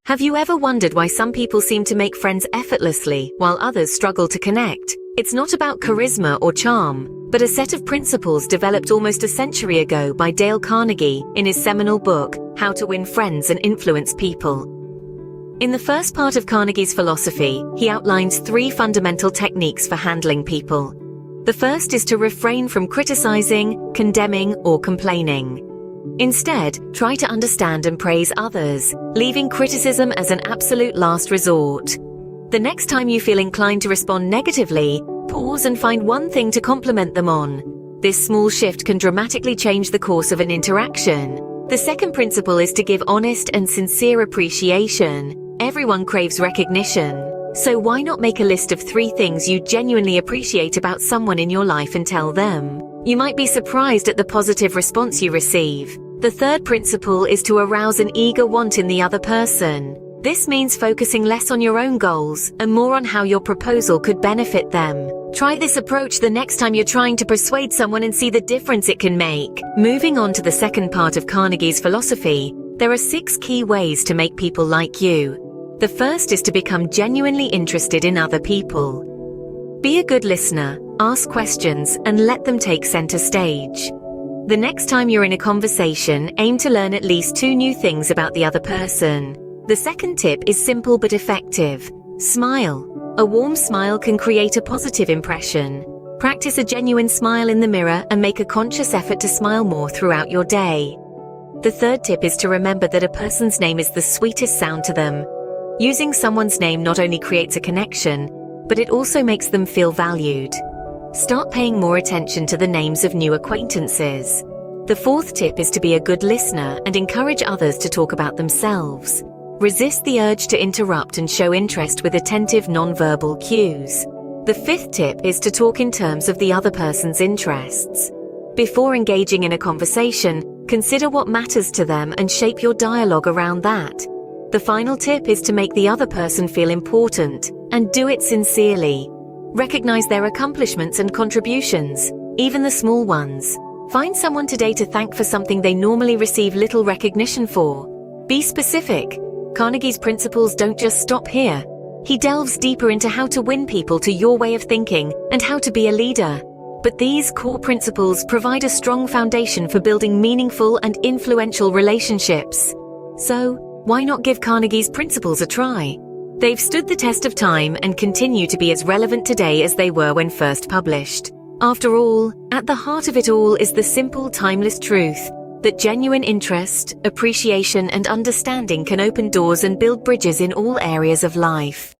Have you ever wondered why some people seem to make friends effortlessly while others struggle to connect? It's not about charisma or charm, but a set of principles developed almost a century ago by Dale Carnegie in his seminal book, How to Win Friends and Influence People. In the first part of Carnegie's philosophy, he outlines 3 fundamental techniques for handling people. The first is to refrain from criticizing, condemning, or complaining. Instead, try to understand and praise others, leaving criticism as an absolute last resort. The next time you feel inclined to respond negatively, pause and find one thing to compliment them on. This small shift can dramatically change the course of an interaction. The second principle is to give honest and sincere appreciation. Everyone craves recognition, so why not make a list of 3 things you genuinely appreciate about someone in your life and tell them? You might be surprised at the positive response you receive. The third principle is to arouse an eager want in the other person. This means focusing less on your own goals and more on how your proposal could benefit them. Try this approach the next time you're trying to persuade someone and see the difference it can make. Moving on to the second part of Carnegie's philosophy, there are 6 key ways to make people like you. The first is to become genuinely interested in other people. Be a good listener, ask questions, and let them take center stage. The next time you're in a conversation, aim to learn at least 2 new things about the other person. The second tip is simple but effective. Smile. A warm smile can create a positive impression. Practice a genuine smile in the mirror and make a conscious effort to smile more throughout your day. The third tip is to remember that a person's name is the sweetest sound to them. Using someone's name not only creates a connection, but it also makes them feel valued. Start paying more attention to the names of new acquaintances. The fourth tip is to be a good listener and encourage others to talk about themselves. Resist the urge to interrupt and show interest with attentive nonverbal cues. The fifth tip is to talk in terms of the other person's interests. Before engaging in a conversation, consider what matters to them and shape your dialogue around that. The final tip is to make the other person feel important, and do it sincerely. Recognize their accomplishments and contributions, even the small ones. Find someone today to thank for something they normally receive little recognition for. Be specific. Carnegie's principles don't just stop here. He delves deeper into how to win people to your way of thinking and how to be a leader. But these core principles provide a strong foundation for building meaningful and influential relationships. So, why not give Carnegie's principles a try? They've stood the test of time and continue to be as relevant today as they were when first published. After all, at the heart of it all is the simple, timeless truth that genuine interest, appreciation, and understanding can open doors and build bridges in all areas of life.